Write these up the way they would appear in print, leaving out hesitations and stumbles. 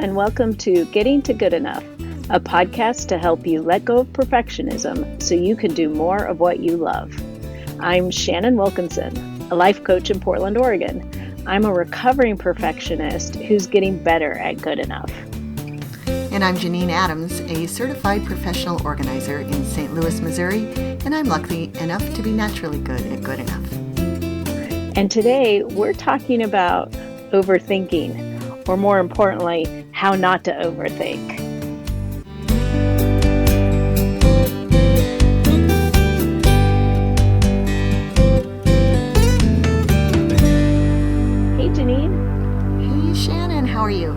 and welcome to Getting to Good Enough, a podcast to help you let go of perfectionism so you can do more of what you love. I'm Shannon Wilkinson, a life coach in Portland, Oregon. I'm a recovering perfectionist who's getting better at good enough. And I'm Janine Adams, a certified professional organizer in St. Louis, Missouri, and I'm lucky enough to be naturally good at good enough. And today we're talking about overthinking, or more importantly, how not to overthink. Hey, Janine. Hey, Shannon, how are you?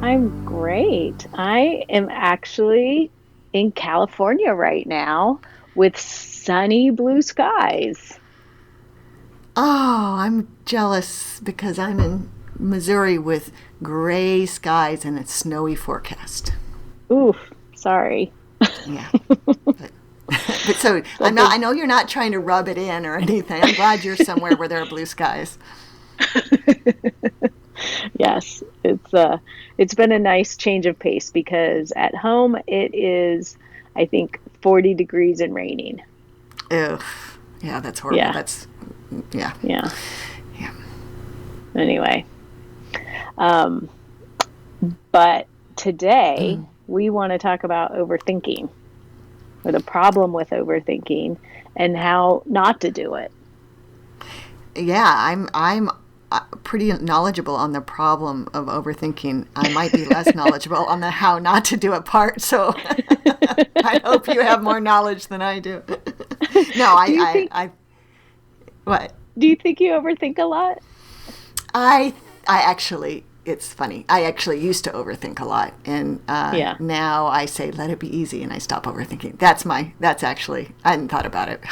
I'm great. I am actually in California right now with sunny blue skies. Oh, I'm jealous because I'm in Missouri with gray skies and a snowy forecast. Oof, sorry. Yeah. But so I know you're not trying to rub it in or anything. I'm glad you're somewhere where there are blue skies. Yes, it's been a nice change of pace because at home it is, I think, 40 degrees and raining. Ugh. Yeah, that's horrible. Yeah. Yeah. Anyway, but today we want to talk about overthinking, or the problem with overthinking, and how not to do it. Yeah, I'm pretty knowledgeable on the problem of overthinking. I might be less knowledgeable on the how not to do it part, so I hope you have more knowledge than I do. No, what? Do you think you overthink a lot? I actually, it's funny. I actually used to overthink a lot, and now I say let it be easy, and I stop overthinking. That's actually, I hadn't thought about it,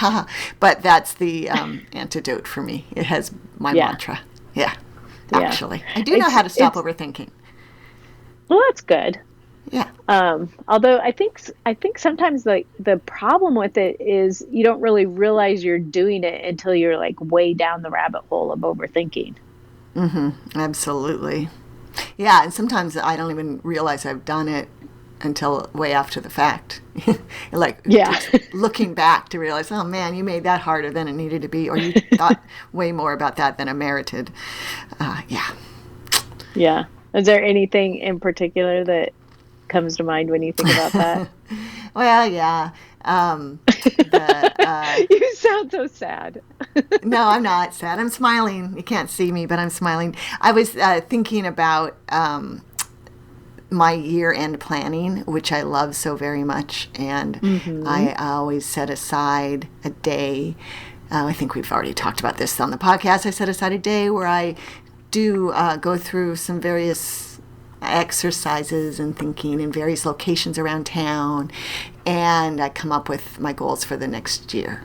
but that's the antidote for me. It has my mantra. Yeah, actually, I do know how to stop overthinking. Well, that's good. Yeah. Although I think sometimes the problem with it is you don't really realize you're doing it until you're like way down the rabbit hole of overthinking. Mm-hmm. Absolutely. Yeah, and sometimes I don't even realize I've done it until way after the fact. Looking back to realize, oh man, you made that harder than it needed to be, or you thought way more about that than it merited. Yeah. Is there anything in particular that comes to mind when you think about that? Well, yeah. You sound so sad. No, I'm not sad. I'm smiling. You can't see me, but I'm smiling. I was thinking about my year-end planning, which I love so very much, and I always set aside a day. I think we've already talked about this on the podcast. I set aside a day where I do go through some various exercises and thinking in various locations around town, and I come up with my goals for the next year.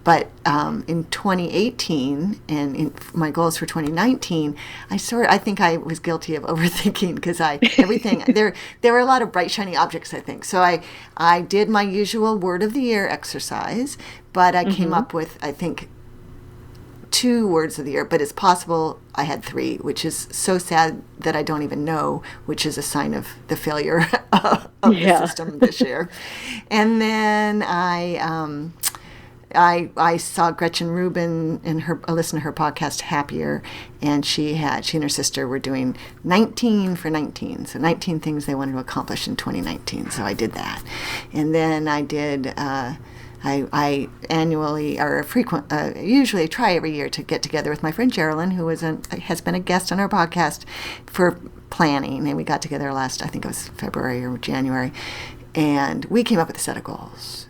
But in 2018 and in my goals for 2019, I think I was guilty of overthinking because there were a lot of bright shiny objects, I think. So I did my usual word of the year exercise, but I came up with, I think, 2 words of the year, but it's possible I had 3, which is so sad that I don't even know, which is a sign of the failure of the system this year. And then I saw Gretchen Rubin and I listened to her podcast Happier, and she and her sister were doing 19 for 19, so 19 things they wanted to accomplish in 2019. So I did that, and then I did. I annually usually try every year to get together with my friend Geraldine, who has been a guest on our podcast for planning, and we got together I think it was February or January, and we came up with a set of goals.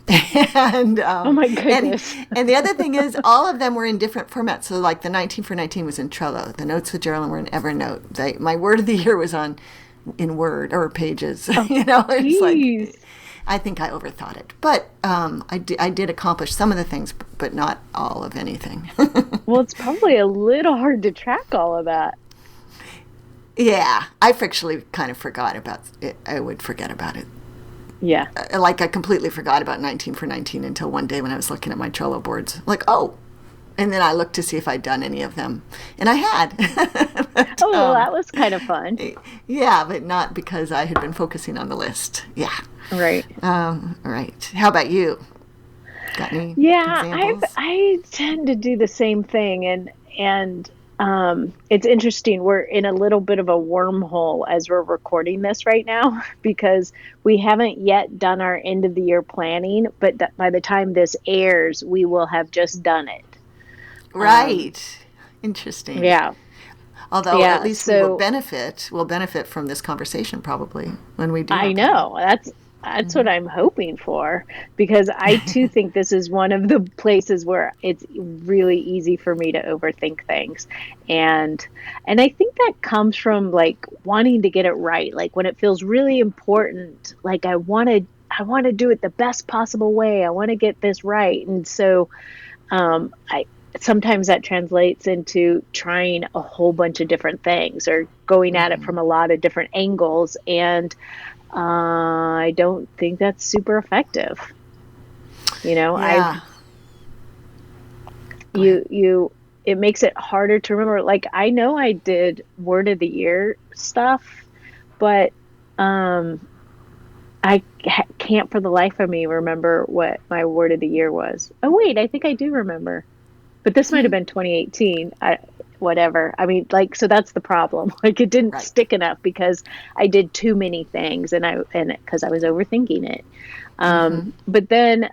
And oh my goodness! And the other thing is, all of them were in different formats. So, like the 19 for 19 was in Trello. The notes with Geraldine were in Evernote. My word of the year was in Word or Pages. Oh, it's like. I think I overthought it, but I did accomplish some of the things, but not all of anything. Well, it's probably a little hard to track all of that. Yeah, I actually kind of forgot about it. I would forget about it. Yeah. Like I completely forgot about 19 for 19 until one day when I was looking at my Trello boards. Like, oh, And then I looked to see if I'd done any of them. And I had. But, Oh, well, that was kind of fun. yeah, but not because I had been focusing on the list. Yeah. Right. Right. How about you? Got any Yeah, examples? I tend to do the same thing, and it's interesting. We're in a little bit of a wormhole as we're recording this right now because we haven't yet done our end of the year planning, but by the time this airs, we will have just done it. Um, Right. Interesting. yeah, Although at yeah. least we will So benefit. We'll benefit from this conversation probably when we do our I planning. know that's what I'm hoping for because I too think this is one of the places where it's really easy for me to overthink things. And I think that comes from like wanting to get it right. Like when it feels really important, like I want to do it the best possible way. I want to get this right. And so I sometimes that translates into trying a whole bunch of different things or going at it from a lot of different angles and I don't think that's super effective. You know, I've Yeah. Go ahead. you it makes it harder to remember. Like I know I did word of the year stuff, but um can't for the life of me remember what my word of the year was. Oh wait, I think I do remember. But this might have been 2018. Whatever. I mean, like, so that's the problem. Like, it didn't Right. stick enough because I did too many things, and because I was overthinking it. But then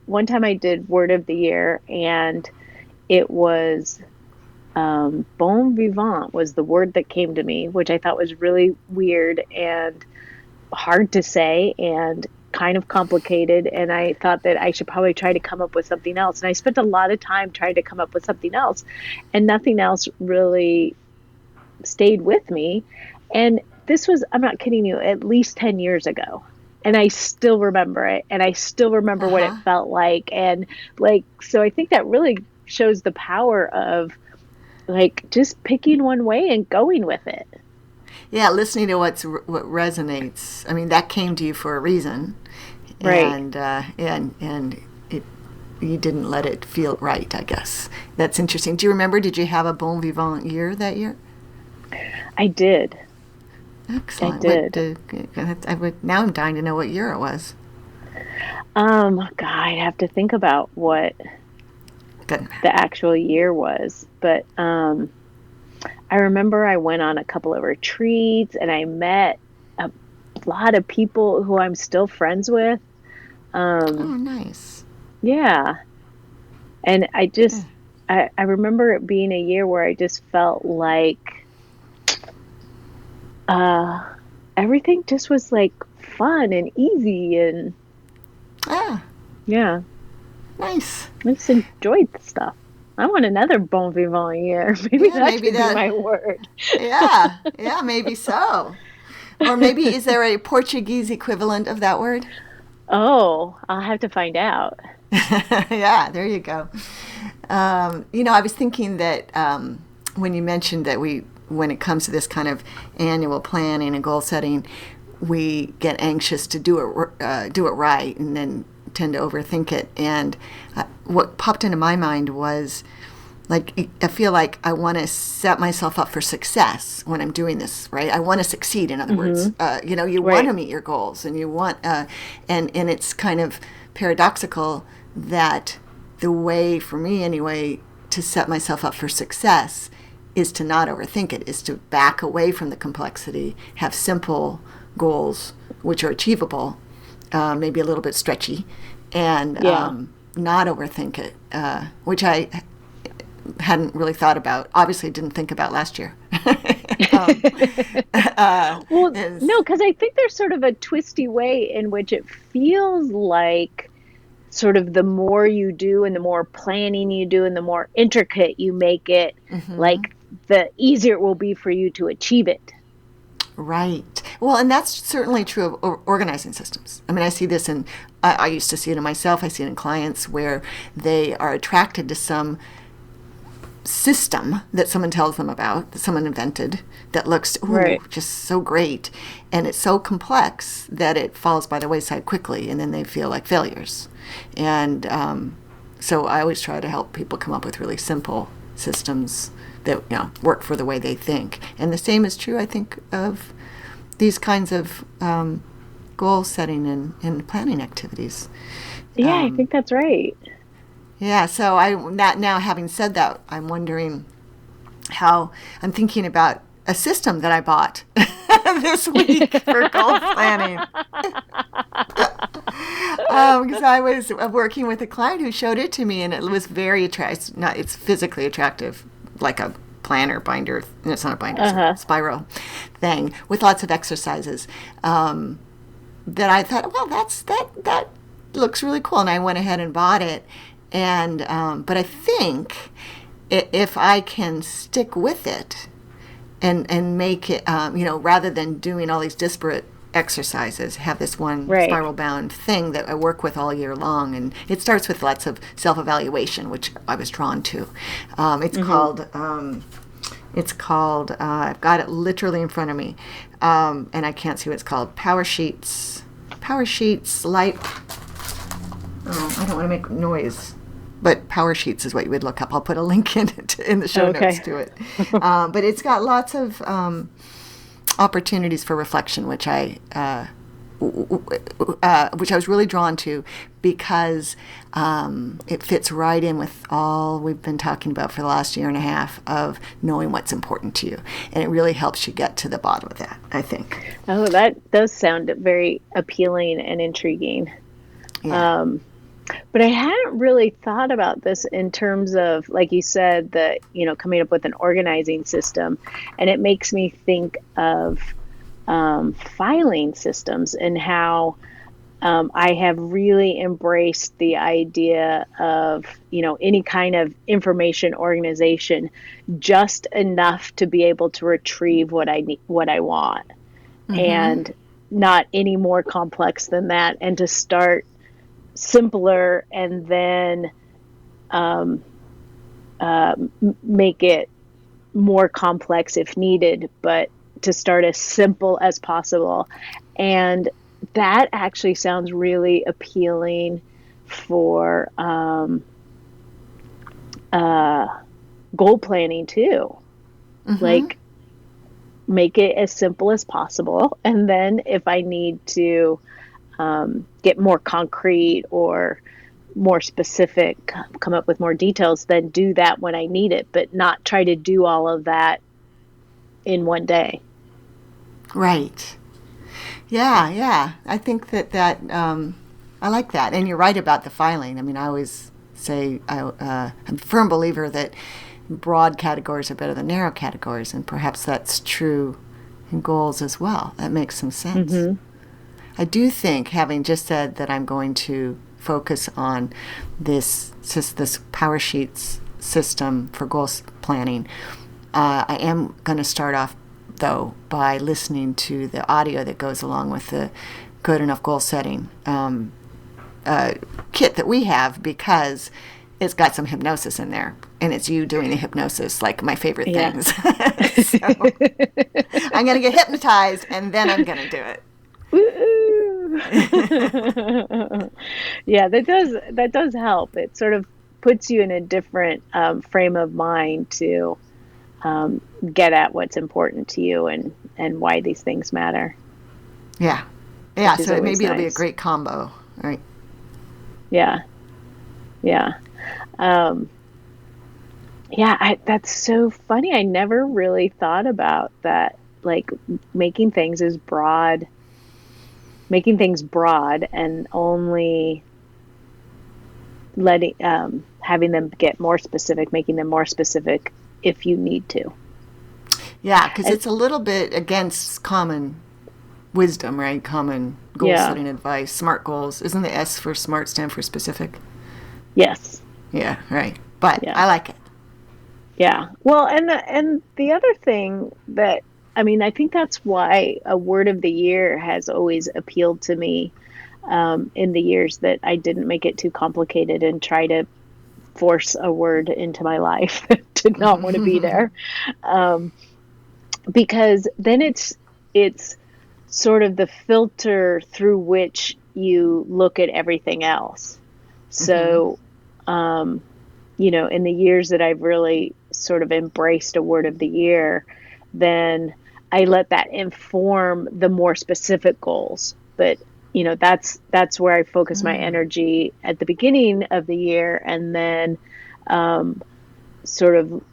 one time I did Word of the Year, and it was bon vivant was the word that came to me, which I thought was really weird and hard to say and kind of complicated. And I thought that I should probably try to come up with something else. And I spent a lot of time trying to come up with something else, and nothing else really stayed with me. And this was, I'm not kidding you, at least 10 years ago. And I still remember it. And I still remember what it Uh-huh. felt like. And like, so I think that really shows the power of like just picking one way and going with it. Yeah, listening to what resonates. I mean, that came to you for a reason, Right. and it you didn't let it feel right. I guess that's interesting. Do you remember? Did you have a bon vivant year that year? I did. I Excellent. What? did. Now I'm dying to know what year it was. God, I'd have to think about what Doesn't matter. the actual year was, but I remember I went on a couple of retreats and I met a lot of people who I'm still friends with. Oh, Um, nice. yeah, and Yeah. I remember it being a year where I just felt like uh, everything just was like fun and easy and Ah, yeah, nice. I just enjoyed the stuff. I want another bon vivant year. Maybe Yeah, that maybe could be that. my word. Yeah, yeah, maybe so. Or maybe is there a Portuguese equivalent of that word? Oh, I'll have to find out. Yeah, there you go. I was thinking that when you mentioned that when it comes to this kind of annual planning and goal setting, we get anxious to do it right, and then tend to overthink it. And what popped into my mind was like I feel like I want to set myself up for success when I'm doing this, right? I want to succeed. In other words, Mm-hmm. you want to Right. meet your goals, and you want, and it's kind of paradoxical that the way for me anyway to set myself up for success is to not overthink it, is to back away from the complexity, have simple goals which are achievable, maybe a little bit stretchy, and Yeah. not overthink it, which I hadn't really thought about. Obviously, didn't think about last year. um, Well, no, is because I think there's sort of a twisty way in which it feels like sort of the more you do and the more planning you do and the more intricate you make it, like the easier it will be for you to achieve it. right. Well, and that's certainly true of organizing systems. I mean, I see this I used to see it in myself. I see it in clients where they are attracted to some system that someone tells them about, that someone invented, that looks Right. just so great, and it's so complex that it falls by the wayside quickly, and then they feel like failures. And So I always try to help people come up with really simple systems that work for the way they think. And the same is true, I think, of these kinds of goal setting and planning activities. Yeah, I think that's right. Yeah, so now having said that, I'm wondering how I'm thinking about a system that I bought this week for goal planning. Because I was working with a client who showed it to me, and it was very attractive. It's physically attractive, like a planner binder. No, it's not a binder, it's a spiral thing with lots of exercises. That I thought, well, that looks really cool, and I went ahead and bought it. And but I think if I can stick with it and make it, rather than doing all these disparate exercises, have this one spiral bound thing that I work with all year long. And it starts with lots of self-evaluation, which I was drawn to. It's called I've got it literally in front of me, and I can't see what it's called. Power Sheets Light. Oh, I don't want to make noise, but Power Sheets is what you would look up. I'll put a link in the show notes to it. But it's got lots of opportunities for reflection, which I was really drawn to, because it fits right in with all we've been talking about for the last year and a half of knowing what's important to you. And it really helps you get to the bottom of that, I think. Oh, that does sound very appealing and intriguing. Yeah. But I hadn't really thought about this in terms of, like you said, coming up with an organizing system. And it makes me think of filing systems, and how I have really embraced the idea of, any kind of information organization, just enough to be able to retrieve what I need, what I want, and not any more complex than that, and to start simpler and then make it more complex if needed, but to start as simple as possible. And that actually sounds really appealing for goal planning too. Like, make it as simple as possible, and then if I need to get more concrete or more specific, come up with more details, then do that when I need it, but not try to do all of that in one day. Right. Yeah. I think that I like that. And you're right about the filing. I mean, I always say I'm a firm believer that broad categories are better than narrow categories, and perhaps that's true in goals as well. That makes some sense. I do think, having just said that I'm going to focus on this Power Sheets system for goals planning, I am going to start off, though, by listening to the audio that goes along with the Good Enough Goal Setting kit that we have, because it's got some hypnosis in there, and it's you doing the hypnosis, like my favorite things. So I'm going to get hypnotized, and then I'm going to do it. Yeah, that does help. It sort of puts you in a different frame of mind to get at what's important to you and why these things matter. Yeah. So maybe it'll be a great combo, right? Yeah. That's so funny. I never really thought about that, like making things broad and only letting having them get more specific, making them more specific if you need to. Yeah, because it's a little bit against common wisdom, right? Common goal setting advice. SMART goals. Isn't the S for SMART stand for specific? Yes. Yeah, right. But I like it. Yeah. Well, and the other thing that, I mean, I think that's why a word of the year has always appealed to me in the years that I didn't make it too complicated and try to force a word into my life that did not want to be there. Because then it's sort of the filter through which you look at everything else. So in the years that I've really sort of embraced a word of the year, then I let that inform the more specific goals. But, that's where I focus my energy at the beginning of the year, and then sort of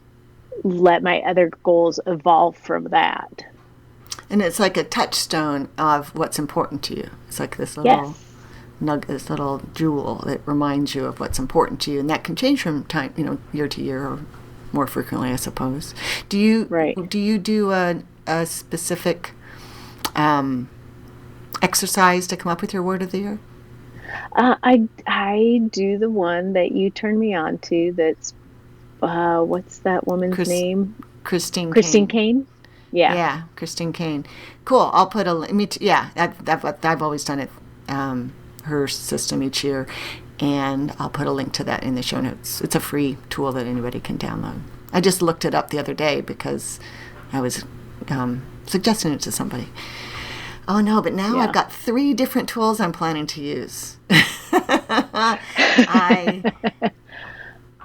let my other goals evolve from that. And it's like a touchstone of what's important to you. It's like this little Yes. this little jewel that reminds you of what's important to you, and that can change from time, year to year, or more frequently, I suppose. Do you Right. do a specific exercise to come up with your word of the year? I do the one that you turned me on to. That's what's that woman's Chris, name? Christine Christine Kane. Kane. Yeah. Yeah, Christine Kane. Cool. I'll put yeah, I've always done it. Her system each year, and I'll put a link to that in the show notes. It's a free tool that anybody can download. I just looked it up the other day because I was suggesting it to somebody. Oh no, but now I've got 3 different tools I'm planning to use. I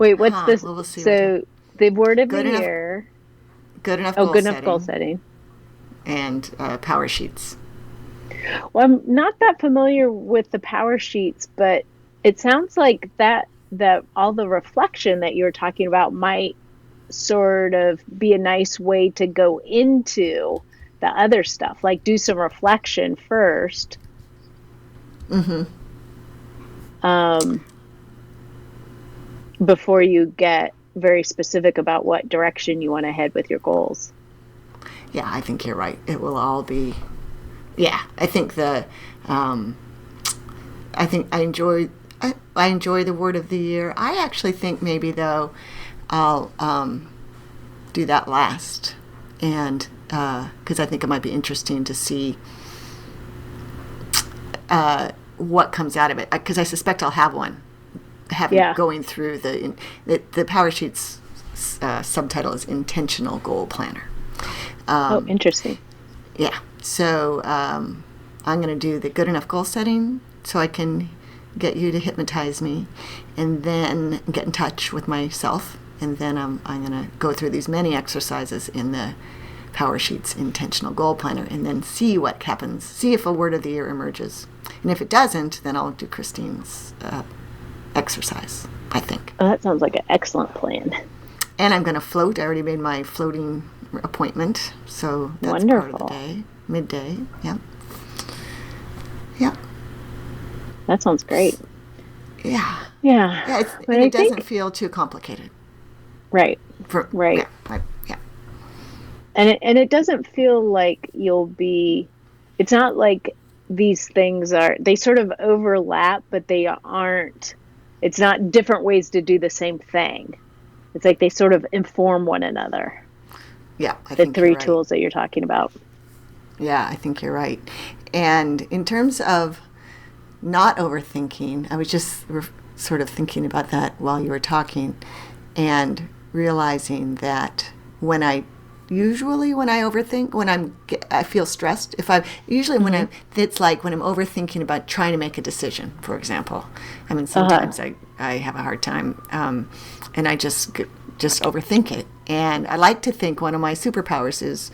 Wait, what's this? Well, we'll see. So the word of Good the enough. year. Good enough Oh, goal good enough goal setting setting. and power sheets. Well, I'm not that familiar with the power sheets, but it sounds like that all the reflection that you're talking about might sort of be a nice way to go into the other stuff. Like do some reflection first. Before you get very specific about what direction you want to head with your goals. Yeah, I think you're right. It will all be. Yeah, I think I think I enjoy the word of the year. I actually think maybe though I'll do that last, and because I think it might be interesting to see what comes out of it. Because I suspect I'll have one. Going through the power sheets subtitle is intentional goal planner. Oh, interesting. Yeah. So I'm going to do the good enough goal setting so I can get you to hypnotize me, and then get in touch with myself. And then I'm going to go through these many exercises in the Power Sheets Intentional Goal Planner, and then see what happens. See if a word of the year emerges. And if it doesn't, then I'll do Christine's exercise, I think. Oh, that sounds like an excellent plan. And I'm going to float. I already made my floating appointment, so that's Wonderful. part of the day, midday. Yep. Yep. That sounds great. Yeah. Yeah. Yeah. And it doesn't feel too complicated. Right. Right. Yeah. And it doesn't feel like it's not like these things they sort of overlap, but they aren't, it's not different ways to do the same thing. It's like they sort of inform one another. Yeah, I think the 3 tools that you're talking about. Yeah, I think you're right. And in terms of not overthinking, I was just sort of thinking about that while you were talking, and realizing that when I overthink, I feel stressed. It's like when I'm overthinking about trying to make a decision, for example. I mean, sometimes I have a hard time, and I just overthink it. And I like to think one of my superpowers is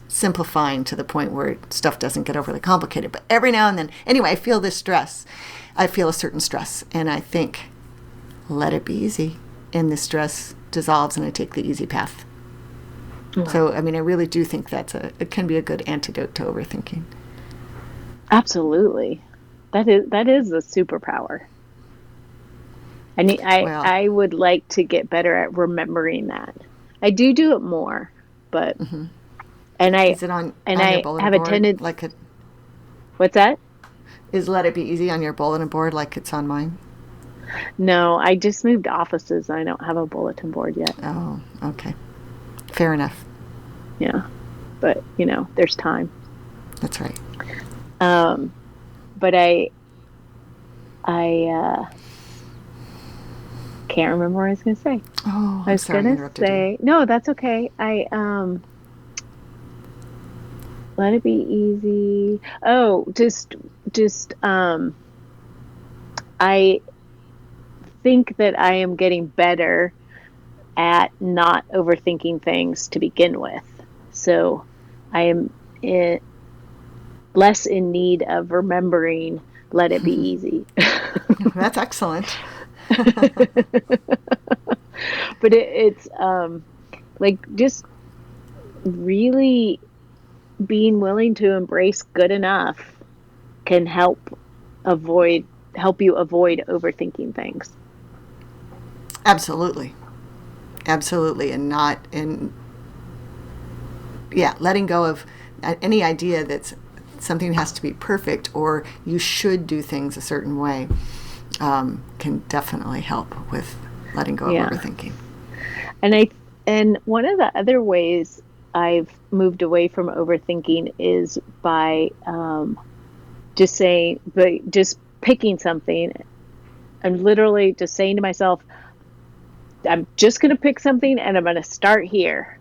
simplifying to the point where stuff doesn't get overly complicated. But every now and then, anyway, I feel this stress. I feel a certain stress, and I think, let it be easy, and the stress dissolves, and I take the easy path. So, I mean, I really do think it can be a good antidote to overthinking. Absolutely. That is a superpower. I would like to get better at remembering that. I do it more, but and I is it on your bulletin have board, a tendency. like it? What's that? Is let it be easy on your bulletin board like it's on mine? No, I just moved offices. I don't have a bulletin board yet. Oh, okay. Fair enough. Yeah. But, there's time. That's right. But I can't remember what I was going to say. Oh, I was going to say, no, that's okay. Let it be easy. Oh, I think that I am getting better at not overthinking things to begin with. So I am less in need of remembering, let it be easy. That's excellent. But it's like just really being willing to embrace good enough can help you avoid overthinking things. Absolutely. Absolutely. And letting go of any idea that something has to be perfect or you should do things a certain way can definitely help with letting go of overthinking. And one of the other ways I've moved away from overthinking is by just picking something. I'm literally just saying to myself, I'm just going to pick something and I'm going to start here.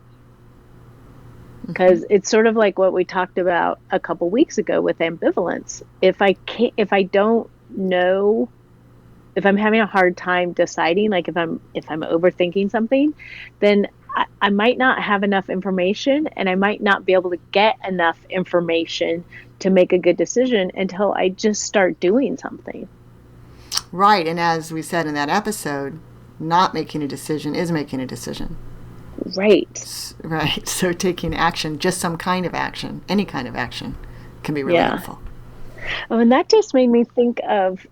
Because it's sort of like what we talked about a couple weeks ago with ambivalence. If don't know, if I'm having a hard time deciding, like if I'm overthinking something, then I might not have enough information, and I might not be able to get enough information to make a good decision until I just start doing something. Right. And as we said in that episode, not making a decision is making a decision. Right. Right. So taking action, just some kind of action, any kind of action, can be really helpful. Oh, and that just made me think of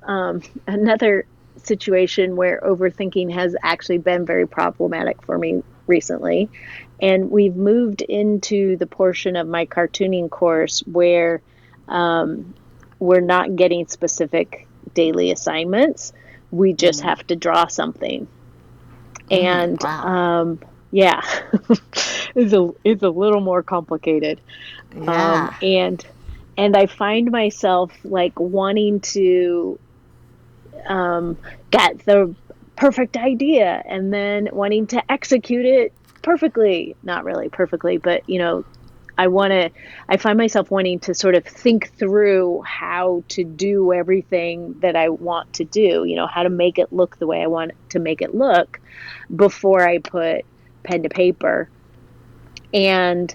another situation where overthinking has actually been very problematic for me recently. And we've moved into the portion of my cartooning course where we're not getting specific daily assignments. We just have to draw something. And wow. it's a little more complicated. Yeah. And I find myself like wanting to get the perfect idea and then wanting to execute it perfectly. Not really perfectly, but I find myself wanting to sort of think through how to do everything that I want to do, how to make it look the way I want to make it look before I put pen to paper. And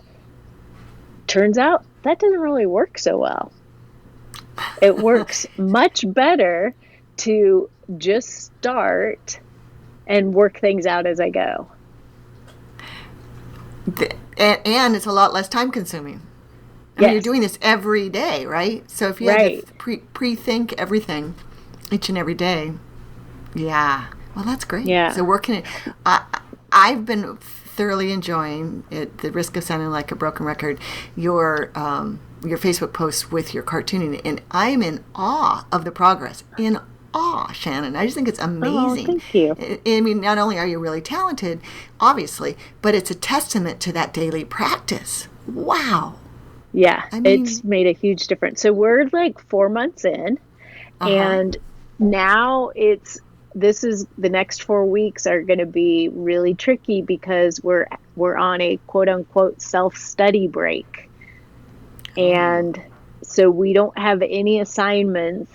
turns out that doesn't really work so well. It works much better to just start and work things out as I go. And it's a lot less time consuming. I mean, you're doing this every day, right? So if you had to pre-think everything each and every day, well, that's great. Yeah. So working, I've been thoroughly enjoying, at the risk of sounding like a broken record, your Facebook posts with your cartooning, and I'm in awe of the progress. In awe, Shannon. I just think it's amazing. Oh, thank you. I mean, not only are you really talented, obviously, but it's a testament to that daily practice. Wow. Yeah, it's made a huge difference. So we're like 4 months in, and now the next 4 weeks are going to be really tricky because we're on a quote unquote self-study break. And so we don't have any assignments,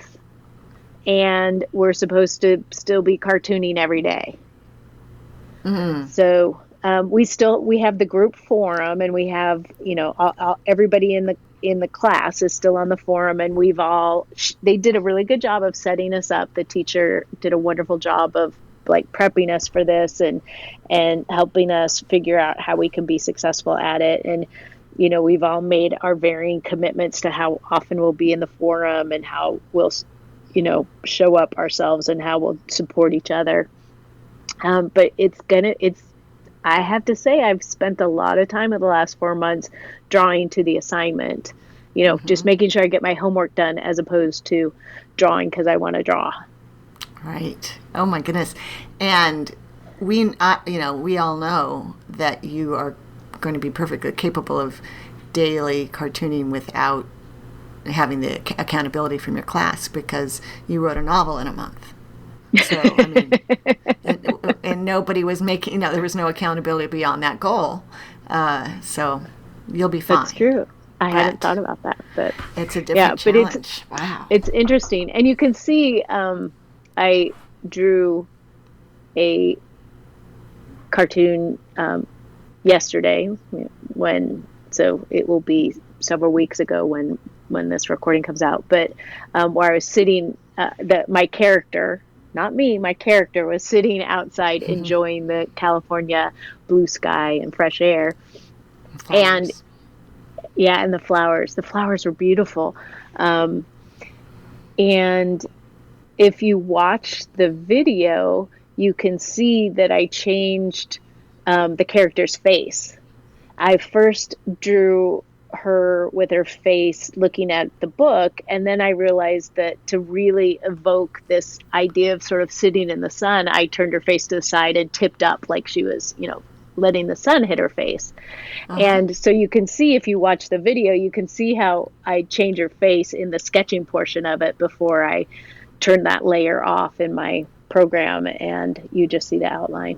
and we're supposed to still be cartooning every day. So we have the group forum, and we have everybody in the class is still on the forum, and they did a really good job of setting us up. The teacher did a wonderful job of like prepping us for this and helping us figure out how we can be successful at it. And we've all made our varying commitments to how often we'll be in the forum and how we'll show up ourselves and how we'll support each other. But I have to say, I've spent a lot of time in the last 4 months drawing to the assignment, just making sure I get my homework done as opposed to drawing because I want to draw. Right. Oh my goodness. And we all know that you are going to be perfectly capable of daily cartooning without having the accountability from your class, because you wrote a novel in a month. So, I mean, and nobody was making, there was no accountability beyond that goal. So you'll be fine. That's true. I hadn't thought about that, but it's a different challenge. It's interesting. And you can see, I drew a cartoon yesterday so it will be several weeks ago when this recording comes out, but where I was sitting, my character, not me, my character was sitting outside enjoying the California blue sky and fresh air. And yeah, and the flowers were beautiful. And if you watch the video, you can see that I changed the character's face. I first drew her with her face looking at the book, and then I realized that to really evoke this idea of sort of sitting in the sun, I turned her face to the side and tipped up like she was, letting the sun hit her face. And so you can see, if you watch the video, you can see how I change her face in the sketching portion of it before I turn that layer off in my program, and you just see the outline.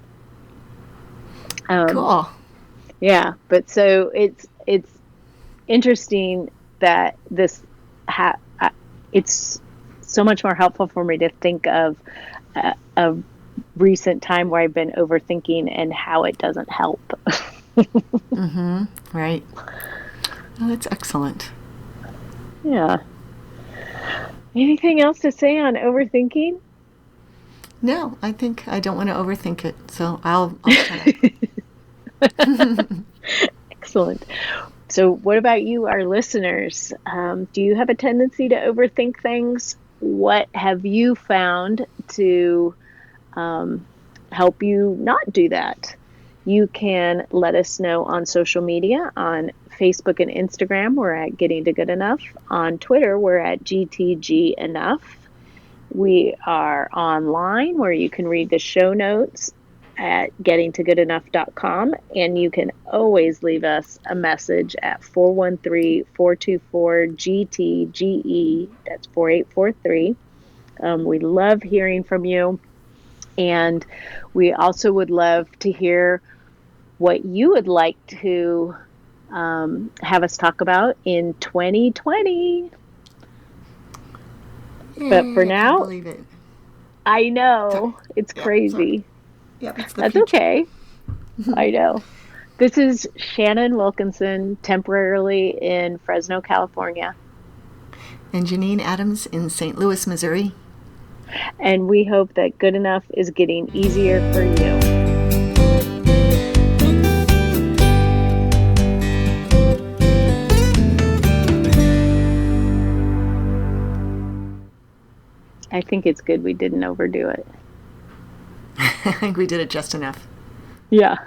Cool. Yeah, but so it's interesting that it's so much more helpful for me to think of a recent time where I've been overthinking and how it doesn't help. Right. Well, that's excellent. Yeah. Anything else to say on overthinking? No, I think I don't want to overthink it, so I'll shut up. Excellent. So what about you, our listeners? Do you have a tendency to overthink things? What have you found to help you not do that? You can let us know on social media. On Facebook and Instagram, we're at Getting to Good Enough. On Twitter, we're at GTG Enough. We are online where you can read the show notes at gettingtogoodenough.com, and you can always leave us a message at 413-424-GTGE. That's 4843. We love hearing from you, and we also would love to hear what you would like to have us talk about in 2020. But for now, I can't believe it. I know it's crazy. Yeah, it's the That's future. okay. I know. This is Shannon Wilkinson, temporarily in Fresno, California. And Janine Adams in St. Louis, Missouri. And we hope that good enough is getting easier for you. I think it's good we didn't overdo it. I think we did it just enough. Yeah.